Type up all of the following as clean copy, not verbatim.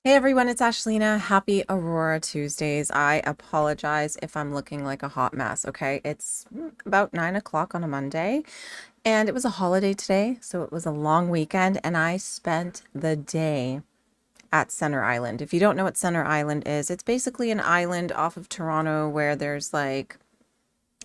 Hey everyone, it's Ashlena. Happy Aurora Tuesdays. I apologize if I'm looking like a hot mess, okay? It's about 9 o'clock on a Monday, and it was a holiday today, so it was a long weekend, and I spent the day at Center Island. If you don't know what Center Island is, it's basically an island off of Toronto where there's like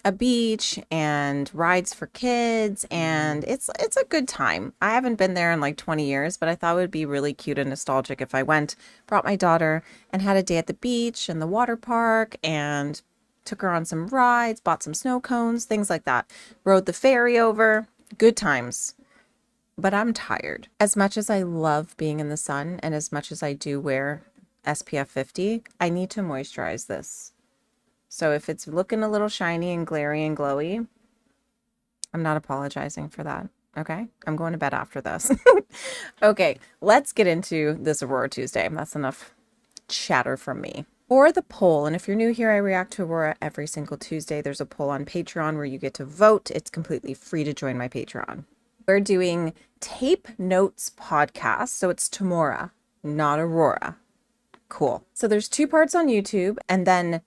a beach and rides for kids, and it's a good time. I haven't been there in like 20 years, but I thought it would be really cute and nostalgic if I went, brought my daughter and had a day at the beach and the water park and took her on some rides, bought some snow cones, things like that. Rode the ferry over. Good times. But I'm tired. As much as I love being in the sun and as much as I do wear SPF 50, I need to moisturize this. So if it's looking a little shiny and glary and glowy, I'm not apologizing for that. Okay? I'm going to bed after this. Okay, let's get into this Aurora Tuesday. That's enough chatter from me. For the poll, and if you're new here, I react to Aurora every single Tuesday. There's a poll on Patreon where you get to vote. It's completely free to join my Patreon. We're doing Tape Notes podcast. So it's Tomora, not Aurora. Cool. So there's 2 parts on YouTube, and then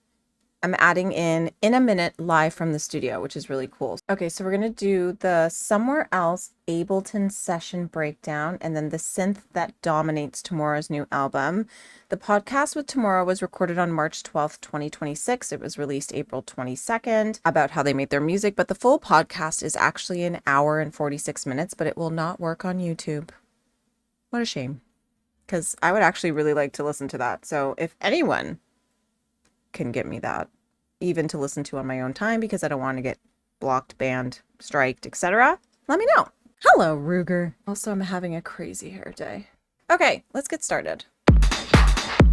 I'm adding in a minute live from the studio, which is really cool. Okay, so we're going to do the Somewhere Else Ableton session breakdown and then the synth that dominates Tomora's new album. The podcast with Tomora was recorded on March 12th, 2026. It was released April 22nd about how they made their music, but the full podcast is actually an hour and 46 minutes, but it will not work on YouTube. What a shame, because I would actually really like to listen to that. So if anyone can get me that, even to listen to on my own time, because I don't want to get blocked, banned, striked, etc., let me know. Hello, Ruger. Also, I'm having a crazy hair day. Okay, let's get started.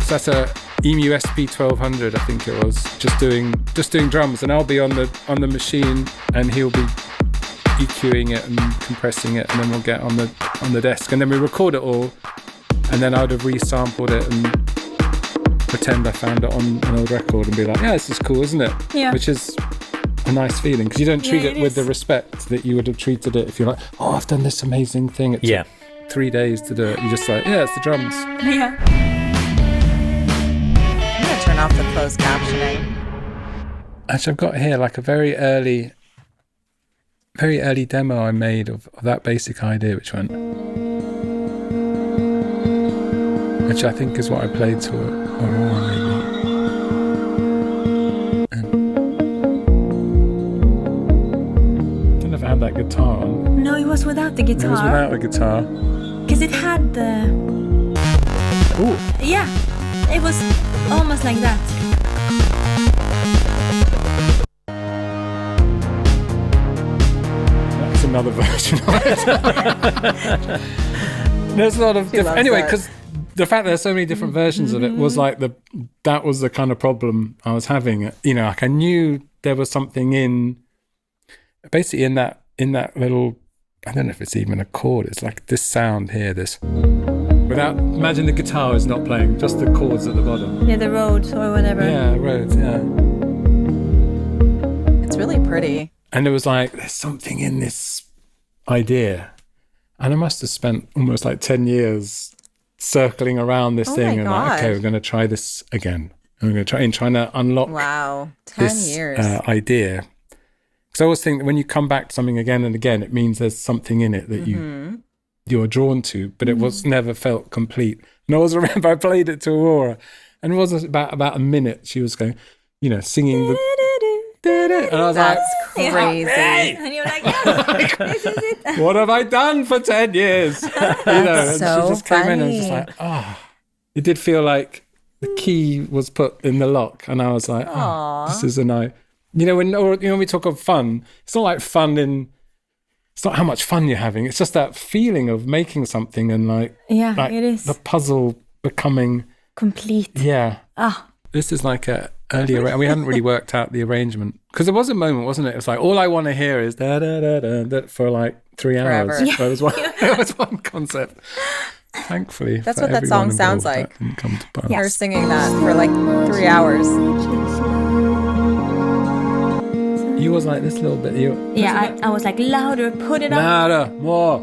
So that's a EMU SP 1200, I think it was, just doing drums, and I'll be on the machine, and he'll be EQing it and compressing it, and then we'll get on the desk, and then we record it all, and then I would have resampled it and pretend I found it on an old record and be like, yeah, this is cool, isn't it? Yeah. Which is a nice feeling, because you don't treat it with the respect that you would have treated it if you're like, oh, I've done this amazing thing. It took 3 days to do it. You're just like, yeah, it's the drums. Yeah. I'm going to turn off the closed captioning. Actually, I've got here like a very early demo I made of that basic idea, which I think is what I played to Aurora, maybe. I don't know if I had that guitar on. No, it was without the guitar. It was without the guitar. Because it had the... Ooh. Yeah, it was almost like that. That's another version of it. There's a lot of different... Anyway, because the fact there's so many different versions of it was like that was the kind of problem I was having. You know, like I knew there was something in that little, I don't know if it's even a chord. It's like this sound here, imagine the guitar is not playing, just the chords at the bottom. Yeah, the Rhodes or whatever. Yeah, Rhodes, yeah. It's really pretty. And it was like, there's something in this idea. And I must have spent almost like 10 years circling around this thing and like, okay, we're going to try this again. And we're going to trying to unlock 10 this years. Idea. Because I always think that when you come back to something again and again, it means there's something in it that you're drawn to, but it was never felt complete. And I always remember I played it to Aurora, and it was about a minute. She was going, singing the... And I was That's crazy. Hey! And you're like, yes, this is it. What have I done for 10 years? That's so and she just came funny. in and was just like, it did feel like the key was put in the lock, and I was like, this is a nice. When we talk of fun, it's not like it's not how much fun you're having. It's just that feeling of making something and like it is the puzzle becoming complete. Yeah. This is like a earlier, and we hadn't really worked out the arrangement, because there was a moment, wasn't it? It was like, all I want to hear is da da da da da for like 3 hours. Forever. So it was one concept. Thankfully, that's what that song sounds like. That didn't come to pass. You're singing that for like 3 hours. You was like this little bit. I was like, louder, put it up. Louder, more.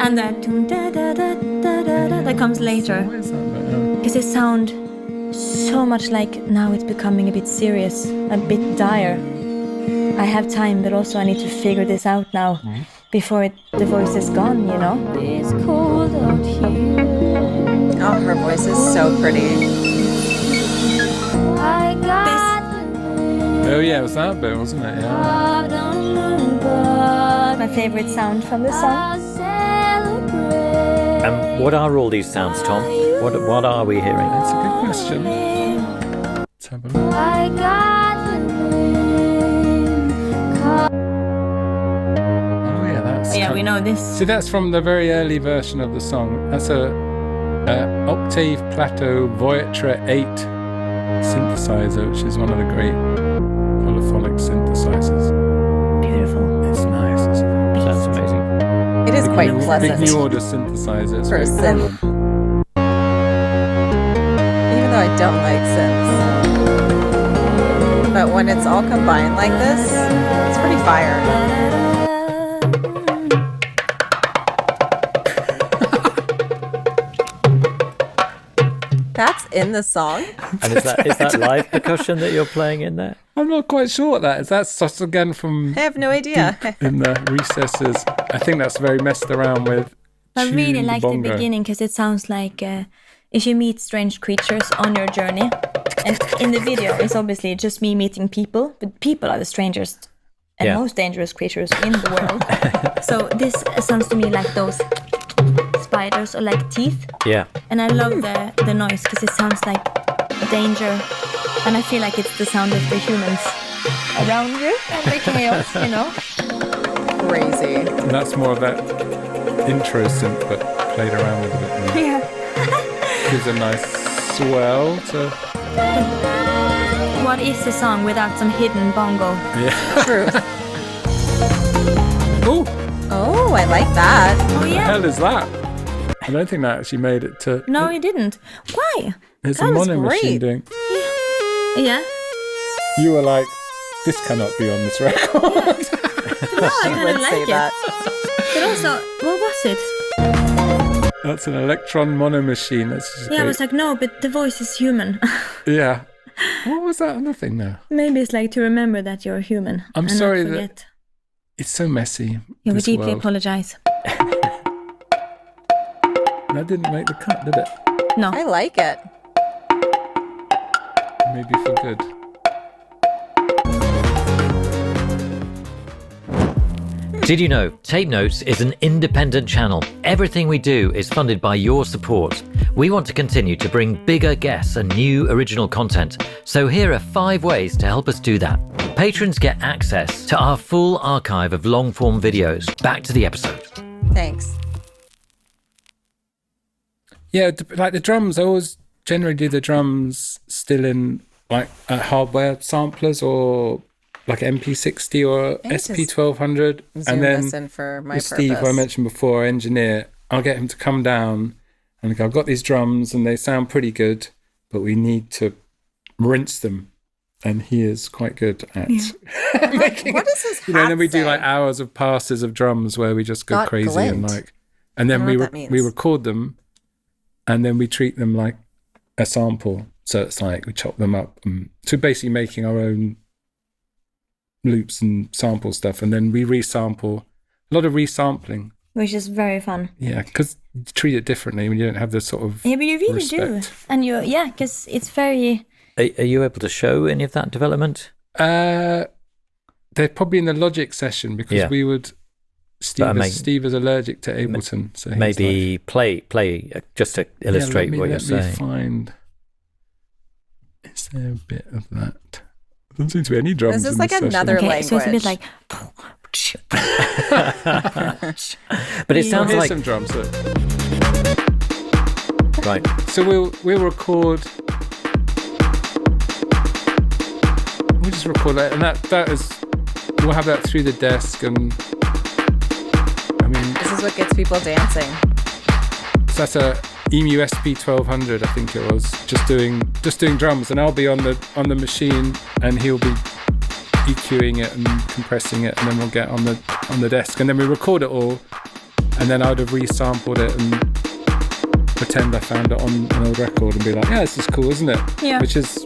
And that da da da da da da that comes later. What is that? because it sound so much like now it's becoming a bit serious, a bit dire. I have time, but also I need to figure this out now before the voice is gone, you know? It's cold out here. Oh, her voice is so pretty. Oh yeah, it was that bit, wasn't it? Yeah. My favorite sound from the song. What are all these sounds, Tom? What are we hearing? That's a good question. Let's have a look. Oh yeah, that's. Yeah, we know this. See, that's from the very early version of the song. That's a octave plateau Voitra 8 synthesizer, which is one of the great polyphonic synthesizers. Beautiful. It's nice. Sounds amazing. It is quite pleasant. Big new order synthesizer. It's For a very synth. Even though I don't like synths. But when it's all combined like this, it's pretty fire. That's in the song? And is that live percussion that you're playing in there? I'm not quite sure what that is. That's just again from I have no idea. in the recesses. I think that's very messed around with. I really tuned like the bongo. beginning because it sounds like if you meet strange creatures on your journey. And in the video, it's obviously just me meeting people, but people are the strangest and most dangerous creatures in the world. So this sounds to me like those spiders or like teeth. Yeah. And I love the noise because it sounds like danger. And I feel like it's the sound of the humans around you and the chaos, you know? Crazy. And that's more of that intro synth, but played around with a bit more. Yeah. Gives a nice swell to. What is a song without some hidden bongo? Yeah. True. Oh, Oh, I like that. Oh, the yeah. hell is that? I don't think that actually made it to. No, you didn't. Why? It's that a was mono machine great. doing. Yeah. You were like, this cannot be on this record. No, I I kind would of say like it. that. But also, what was it? That's an electron mono machine. That's just Yeah, I great. was like, no, but the voice is human. Yeah. What was that other thing now? Maybe it's like to remember that you're human. I'm and sorry not that- forget. It's so messy. Yeah, we this deeply world. apologize. That didn't make the cut, did it? No. I like it. Maybe for good. Did you know Tape Notes is an independent channel? Everything we do is funded by your support. We want to continue to bring bigger guests and new original content. So here are 5 ways to help us do that. Patrons get access to our full archive of long-form videos. Back to the episode. Thanks. Yeah, like the drums, I always generally do the drums still in like hardware samplers or like MP60 or I just SP1200. Zoom And then this in for my with Steve, who I purpose. mentioned before, our engineer, I'll get him to come down and go, I've got these drums and they sound pretty good, but we need to rinse them. And he is quite good at making What does his hat you know, and then we do say? like hours of passes of drums where we just go Got crazy and glint. like, and then I we don't know what that we means. record them, and then we treat them like a sample. So it's like we chop them up, so basically making our own loops and sample stuff, and then we resample. A lot of resampling, Which is very fun. yeah, because you treat it differently when you don't have this sort of Yeah, but you really do. respect. And because it's very... Are you able to show any of that development? They're probably in the Logic session because Yeah. we would. But I mean- Steve is allergic to Ableton, so he's Maybe like, play just to illustrate what you're let me saying. find. Is there a bit of that? Doesn't seem to be any drums. This is in like session. another Okay, so it's a bit like... But it Oh, sounds here's like some drums. Look. right. So we'll record. We'll just record that, and that is we'll have that through the desk, and I mean This is what gets people dancing. so that's a EMU SP1200, I think it was, just doing drums, and I'll be on the machine, and he'll be EQing it and compressing it, and then we'll get on the desk, and then we record it all, and then I would have resampled it and pretend I found it on an old record and be like, yeah, this is cool, isn't it? Yeah. Which is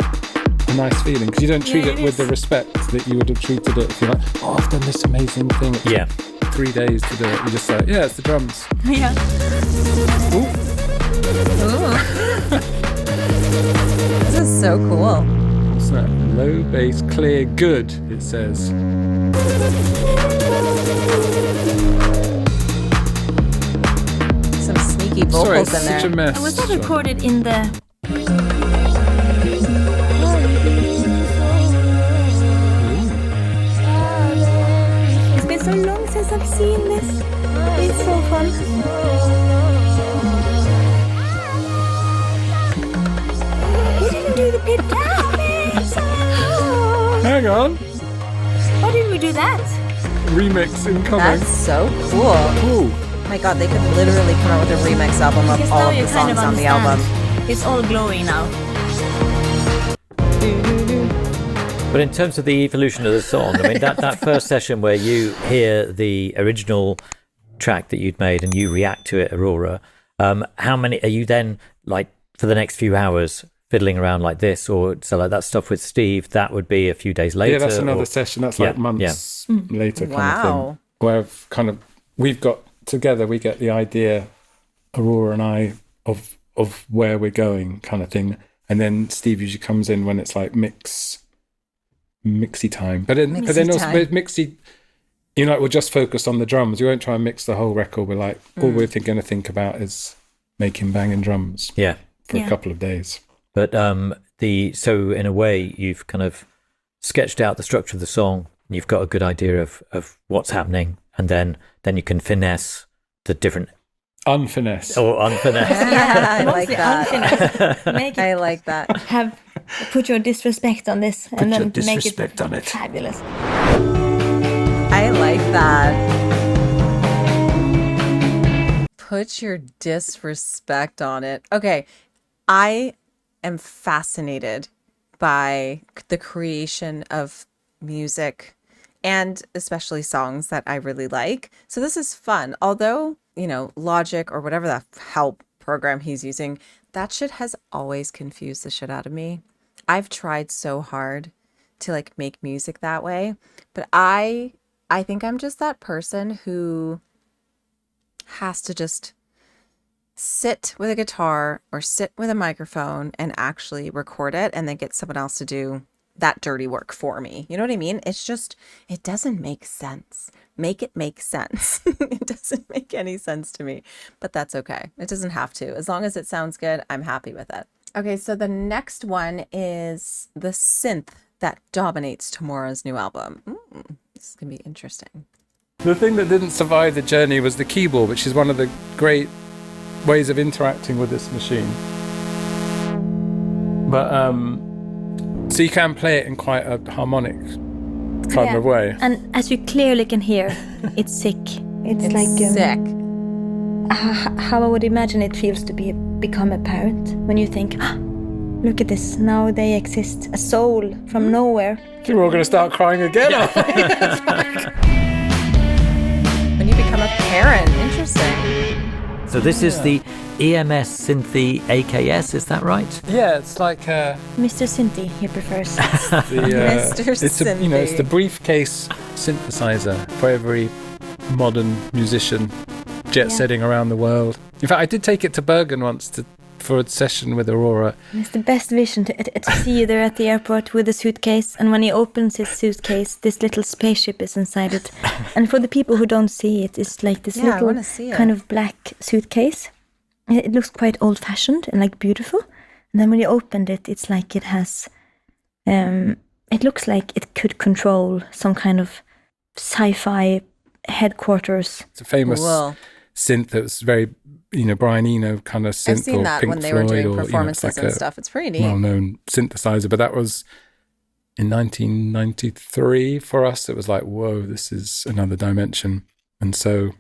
a nice feeling, because you don't treat Yeah, it it with is. the respect that you would have treated it if you're like, oh, I've done this amazing thing. It Yeah. took 3 days to do it. You're just like, yeah, it's the drums. Yeah. Ooh. This is so cool. What's that? Low bass, clear, good, it says. Some sneaky Sorry, vocals it's in such a there. mess. Was that recorded in the... It's been so long since I've seen this. It's so fun. Why did we do the pit Hang on. Why did we do that? Remix incoming. That's so cool. Ooh. My God, they could literally come out with a remix album of Because all now of you the kind songs of on the understand. album. It's all glowing now. But in terms of the evolution of the song, I mean, that first session where you hear the original track that you'd made and you react to it, Aurora, how many are you then, like, for the next few hours fiddling around like this? Or so like that stuff with Steve, that would be a few days later? Yeah, that's another or- session. That's Yeah, like months later kind of Wow. thing. Where I've we've got together, we get the idea, Aurora and I, of where we're going kind of thing. And then Steve usually comes in when it's like mixy time. But then also time. with mixy, you know, like we'll just focus on the drums. We won't try and mix the whole record. We're like, all we're going to think about is making banging drums Yeah. for a couple of days. But so in a way, you've kind of sketched out the structure of the song. And you've got a good idea of what's happening, and then you can finesse the different Unfinesse. or unfinesse. Yeah, I like Mostly that. unfinished. Make it I like that. put your disrespect on this and then your make disrespect it on it. fabulous. I like that. Put your disrespect on it. Okay, I am fascinated by the creation of music and especially songs that I really like. So this is fun. Although, you know, Logic or whatever that help program he's using, that shit has always confused the shit out of me. I've tried so hard to like make music that way, but I think I'm just that person who has to just sit with a guitar or sit with a microphone and actually record it and then get someone else to do that dirty work for me. You know what I mean? It's just, it doesn't make sense. Make it make sense. It doesn't make any sense to me, but that's okay. It doesn't have to. As long as it sounds good, I'm happy with it. Okay, so the next one is the synth that dominates Tomora's new album. This is going to be interesting. The thing that didn't survive the journey was the keyboard, which is one of the great ways of interacting with this machine. But so you can play it in quite a harmonic kind of way. And as you clearly can hear, it's sick. It's like sick. How I would imagine it feels to become a parent when you think, look at this, now they exist, a soul from nowhere. We're all going to start crying again. aren't we? When you become a parent, interesting. So this is the EMS Synthy AKS, is that right? Yeah, it's like Mr. Synthi, he prefers. Mr. it's the briefcase synthesizer for every modern musician jet setting around the world. In fact, I did take it to Bergen once for a session with Aurora. It's the best vision to see you there at the airport with a suitcase, and when he opens his suitcase, this little spaceship is inside it. And for the people who don't see it, it's like this Yeah, I little wanna see it. kind of black suitcase. It looks quite old-fashioned and like beautiful. And then when you opened it, it's like it has... it looks like it could control some kind of sci-fi headquarters. It's a famous Cool. synth that was very, Brian Eno kind of synth. I've seen or that Pink when they Floyd, were doing or, performances it's like and a stuff. It's pretty neat. well-known synthesizer, but that was in 1993 for us. It was like, whoa, this is another dimension. And so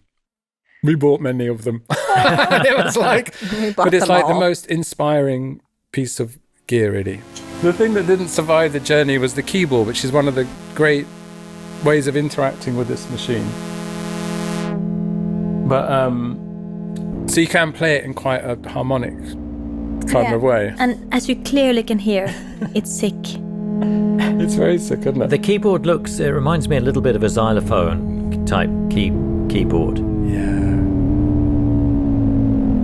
we bought many of them. It was like, We bought but it's them like the all. most inspiring piece of gear, really. The thing that didn't survive the journey was the keyboard, which is one of the great ways of interacting with this machine. But So you can play it in quite a harmonic kind of way. And as you clearly can hear, it's sick. It's very sick, isn't it? The keyboard it reminds me a little bit of a xylophone type keyboard. Yeah.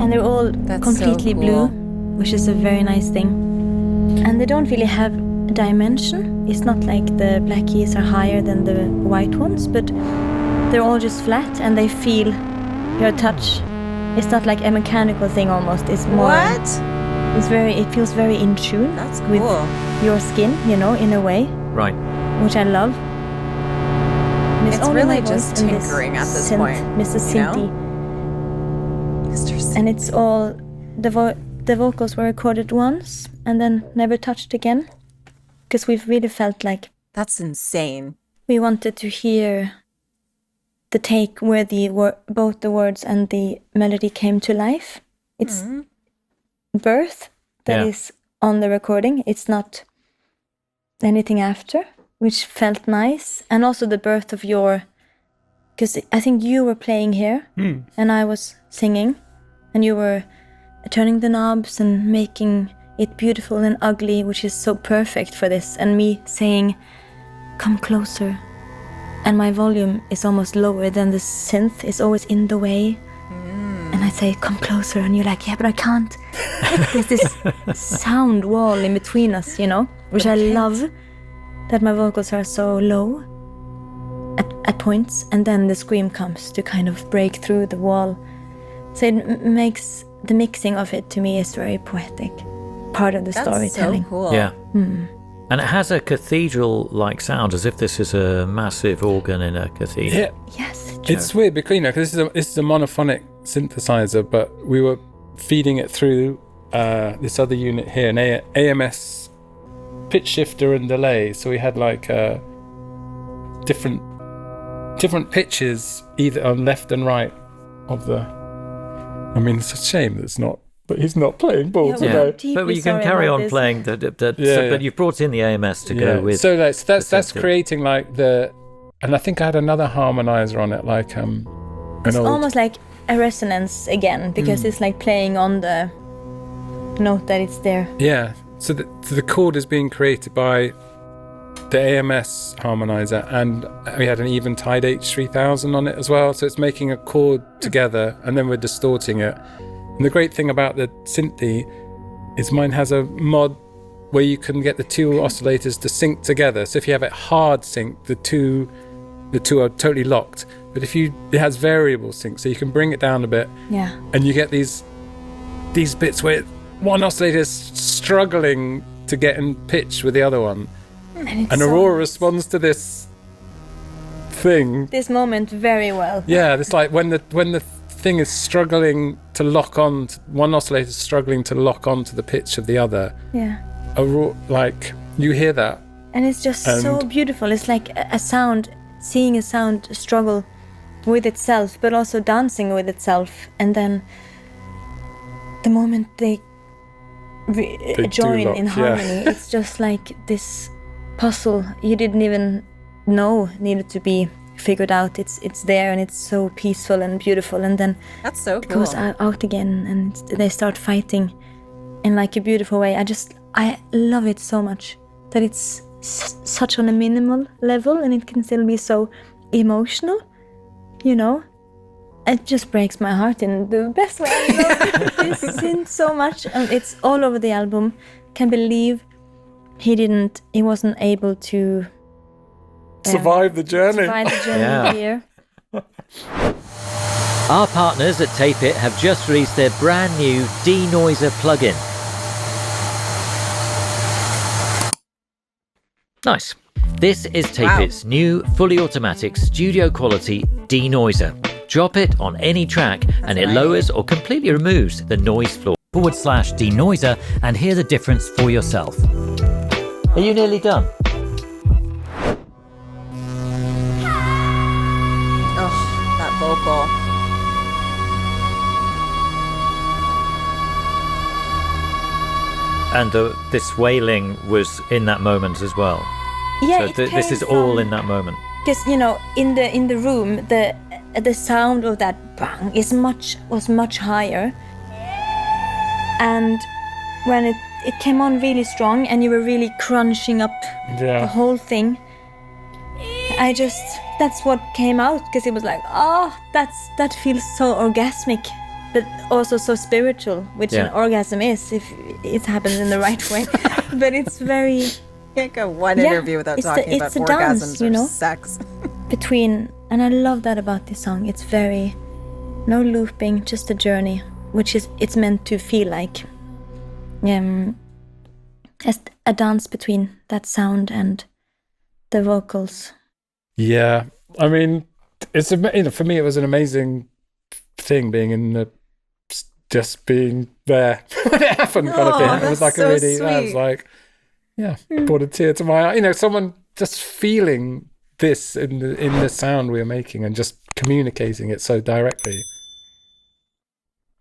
And they're all That's completely so blue, cool. which is a very nice thing. And they don't really have a dimension. It's not like the black keys are higher than the white ones, but they're all just flat and they feel your touch. It's not like a mechanical thing almost. It's more. What? It feels very in tune That's with cool. your skin, in a way, Right. which I love. And It's only really my just voice and this tinkering at this synth, point, Mr. you know? Synthy. Mr. And it's all the vocals were recorded once and then never touched again, because we've really felt like That's insane. we wanted to hear the take where both the words and the melody came to life. It's birth that is on the recording. It's not anything after, which felt nice. And also the birth of because I think you were playing here and I was singing, and you were turning the knobs and making it beautiful and ugly, which is so perfect for this. And me saying, come closer. And my volume is almost lower than the synth. It's always in the way. And I say, come closer. And you're like, yeah, but I can't. There's this sound wall in between us, which I love, that my vocals are so low at points. And then the scream comes to kind of break through the wall. So it makes the mixing of it, to me, is very poetic. Part of the That's storytelling. so cool. Yeah. And it has a cathedral-like sound, as if this is a massive organ in a cathedral. Yeah. Yes, It's weird because because this is a monophonic synthesizer, but we were feeding it through this other unit here, an AMS pitch shifter and delay. So we had like different pitches either on left and right of the. I mean, it's a shame that it's not. But he's not playing ball today. But you can carry on playing but you've brought in the AMS to go with. So that's creating like and I think I had another harmonizer on it, like It's almost like a resonance again, because it's like playing on the note that it's there. Yeah. So the chord is being created by the AMS harmonizer, and we had an Eventide H3000 on it as well. So it's making a chord together, and then we're distorting it. And the great thing about the Synthy is mine has a mod where you can get the two oscillators to sync together. So if you have it hard sync, the two are totally locked. But it has variable sync, so you can bring it down a bit. Yeah. And you get these bits where one oscillator is struggling to get in pitch with the other one. And Aurora responds to this moment very well. Yeah, it's like when the thing is struggling to lock on, one oscillator is struggling to lock on to the pitch of the other. Yeah. Like you hear that, and it's just so beautiful. It's like a sound, seeing a sound struggle with itself, but also dancing with itself. And then the moment they join in harmony, it's just like this puzzle you didn't even know needed to be figured out. It's there, and it's so peaceful and beautiful. And then That's so it cool. goes out again, and they start fighting in like a beautiful way. I love it so much that it's such on a minimal level, and it can still be so emotional. It just breaks my heart in the best way. I love this synth so much, and it's all over the album. Can't believe he wasn't able to survive the journey. Here. Our partners at Tape It have just released their brand new denoiser plugin. Nice. This is Tape It's new fully automatic studio quality denoiser. Drop it on any track and it lowers or completely removes the noise floor. /denoiser and hear the difference for yourself. Are you nearly done? Oh, that vocal. And this wailing was in that moment as well. Yeah, So this is all in that moment. Because in the room, the sound of that bang was much higher. And when it came on really strong and you were really crunching up the whole thing, that's what came out, because it was like, that feels so orgasmic, but also so spiritual, which an orgasm is if it happens in the right way. But it's very... Can't go one interview without talking about a orgasms dance, or sex. And I love that about this song. It's very, no looping, just a journey, which is, it's meant to feel like as a dance between that sound and the vocals. Yeah, I mean, it's for me it was an amazing thing being in the, just being there when it happened kind of thing. It was like so a really, sweet. I was like, brought a tear to my eye. Someone just feeling this in the sound we were making and just communicating it so directly.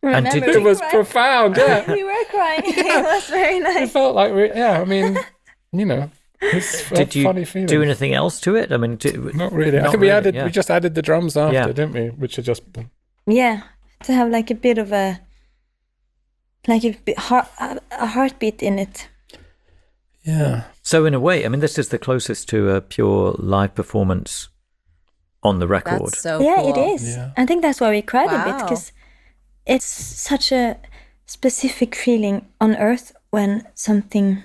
And It was profound. Yeah, We were crying. It was very it nice. felt like I mean, it's a Did you funny feeling. do anything else to it? I mean, Not really. I Not think we really, we just added the drums after, Yeah. didn't we? Which are just Yeah, to have like a bit of a heartbeat in it. yeah. So in a way, I mean, this is the closest to a pure live performance on the record. That's so Yeah, cool. it is. Yeah. I think that's why we cried a bit, Wow. because it's such a specific feeling on earth when something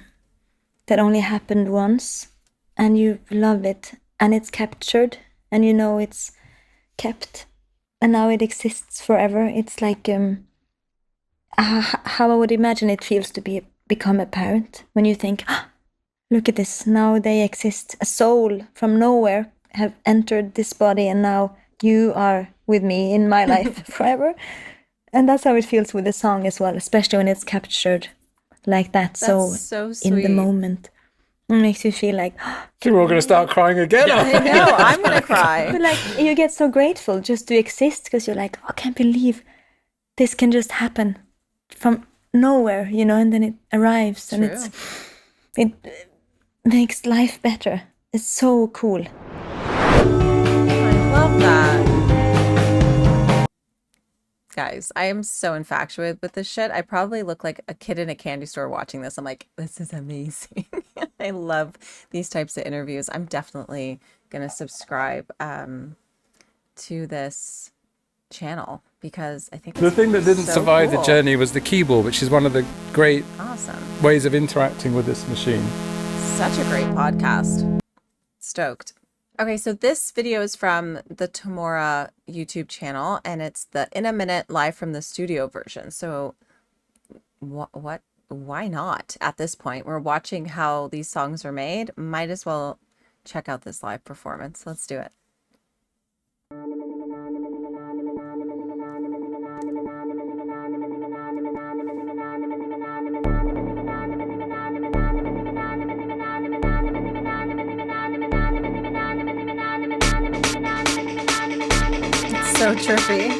that only happened once and you love it and it's captured and you know it's kept and now it exists forever. It's like how I would imagine it feels to become a parent when you think, look at this, now they exist. A soul from nowhere have entered this body and now you are with me in my life forever. And that's how it feels with the song as well, especially when it's captured like that. That's so in the sweet. moment, it makes you feel like, I think we're all going to start crying again. I know, I'm gonna cry. but like you get so grateful just to exist, because you're like, I can't believe this can just happen from nowhere, and then it arrives and it makes life better. It's so cool. I love that. Guys, I am so infatuated with this shit. I probably look like a kid in a candy store watching this. I'm like, this is amazing. I love these types of interviews. I'm definitely going to subscribe to this channel because I think The it's thing that didn't so survive the cool. journey was the keyboard, which is one of the great Awesome. ways of interacting with this machine. Such a great podcast. Stoked. Okay, so this video is from the Tomora YouTube channel, and it's the In a Minute live from the studio version. So what why not at this point? We're watching how these songs are made. Might as well check out this live performance. Let's do it. It's so trippy.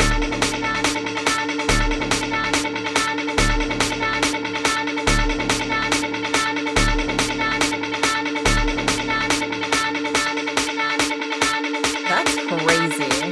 That's crazy.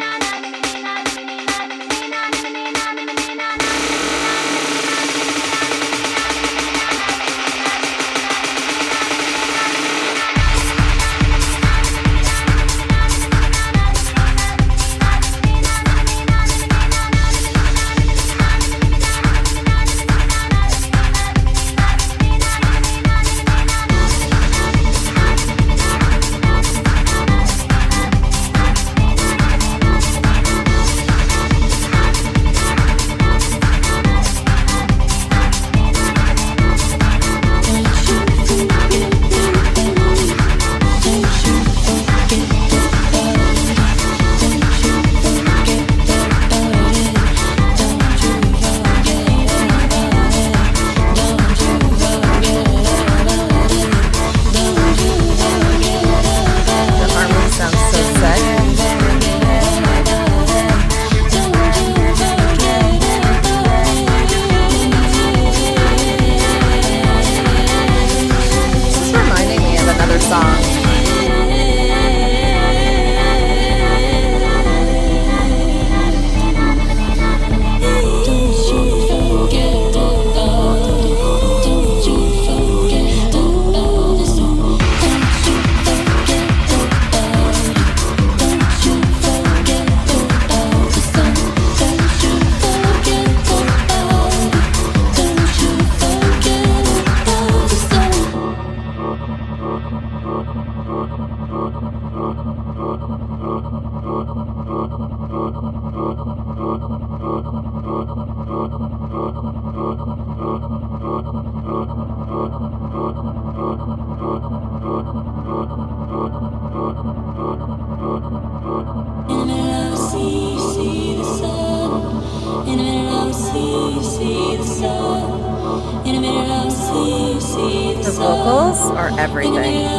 The vocals are everything.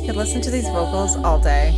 Could listen to these vocals all day.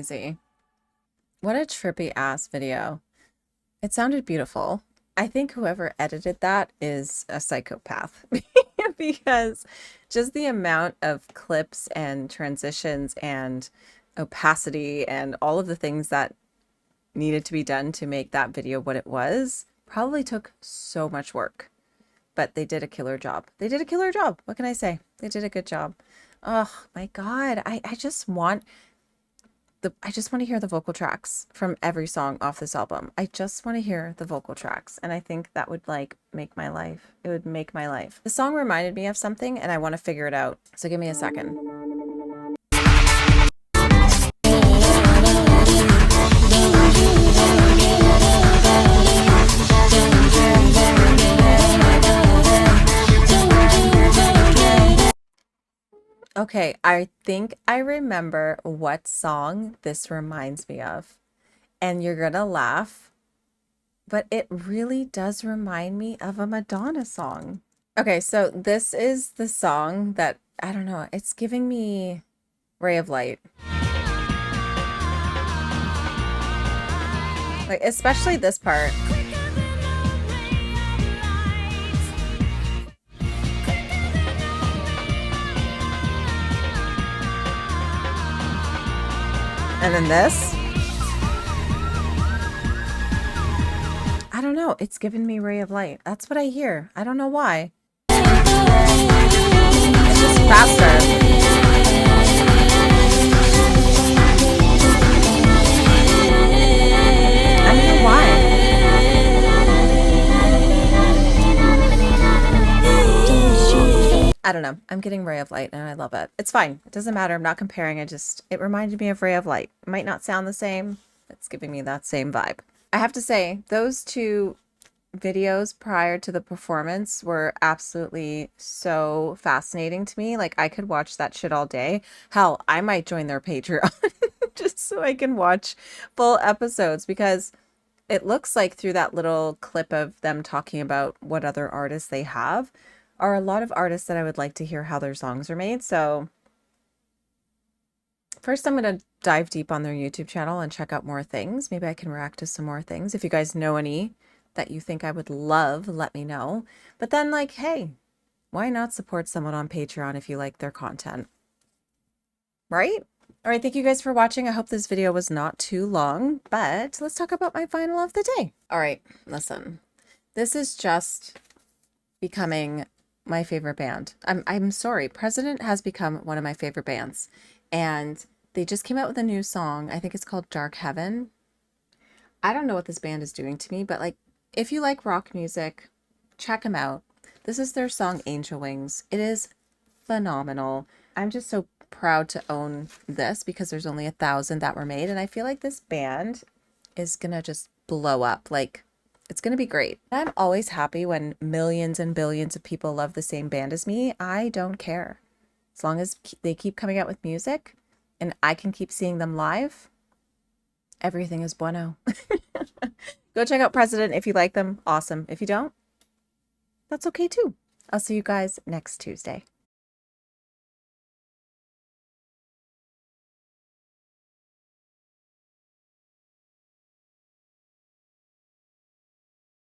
crazy. What a trippy ass video. It sounded beautiful. I think whoever edited that is a psychopath because just the amount of clips and transitions and opacity and all of the things that needed to be done to make that video what it was probably took so much work. But they did a killer job. They did a killer job. What can I say? They did a good job. Oh my God. I just want to hear the vocal tracks from every song off this album. I just want to hear the vocal tracks. And I think that would like make my life. It would make my life. The song reminded me of something and I want to figure it out. So give me a second. Okay, I think I remember what song this reminds me of. And you're gonna laugh, but it really does remind me of a Madonna song. Okay, so this is the song that, I don't know, it's giving me Ray of Light. Like, especially this part. And then this. I don't know. It's given me Ray of Light. That's what I hear. I don't know why. It's just faster. I don't know why. I don't know. I'm getting Ray of Light and I love it. It's fine. It doesn't matter. I'm not comparing. It reminded me of Ray of Light. It might not sound the same. It's giving me that same vibe. I have to say, those two videos prior to the performance were absolutely so fascinating to me. Like, I could watch that shit all day. Hell, I might join their Patreon just so I can watch full episodes, because it looks like through that little clip of them talking about what other artists they have are a lot of artists that I would like to hear how their songs are made. So first, I'm going to dive deep on their YouTube channel and check out more things. Maybe I can react to some more things. If you guys know any that you think I would love, let me know. But then, like, hey, why not support someone on Patreon if you like their content? Right? All right, thank you guys for watching. I hope this video was not too long, but let's talk about my final of the day. All right, listen. This is just becoming my favorite band. I'm sorry. President has become one of my favorite bands. And they just came out with a new song. I think it's called Dark Heaven. I don't know what this band is doing to me, but like, if you like rock music, check them out. This is their song Angel Wings. It is phenomenal. I'm just so proud to own this because there's only 1,000 that were made. And I feel like this band is going to just blow up. Like, it's going to be great. I'm always happy when millions and billions of people love the same band as me. I don't care. As long as they keep coming out with music and I can keep seeing them live, everything is bueno. Go check out President if you like them. Awesome. If you don't, that's okay too. I'll see you guys next Tuesday.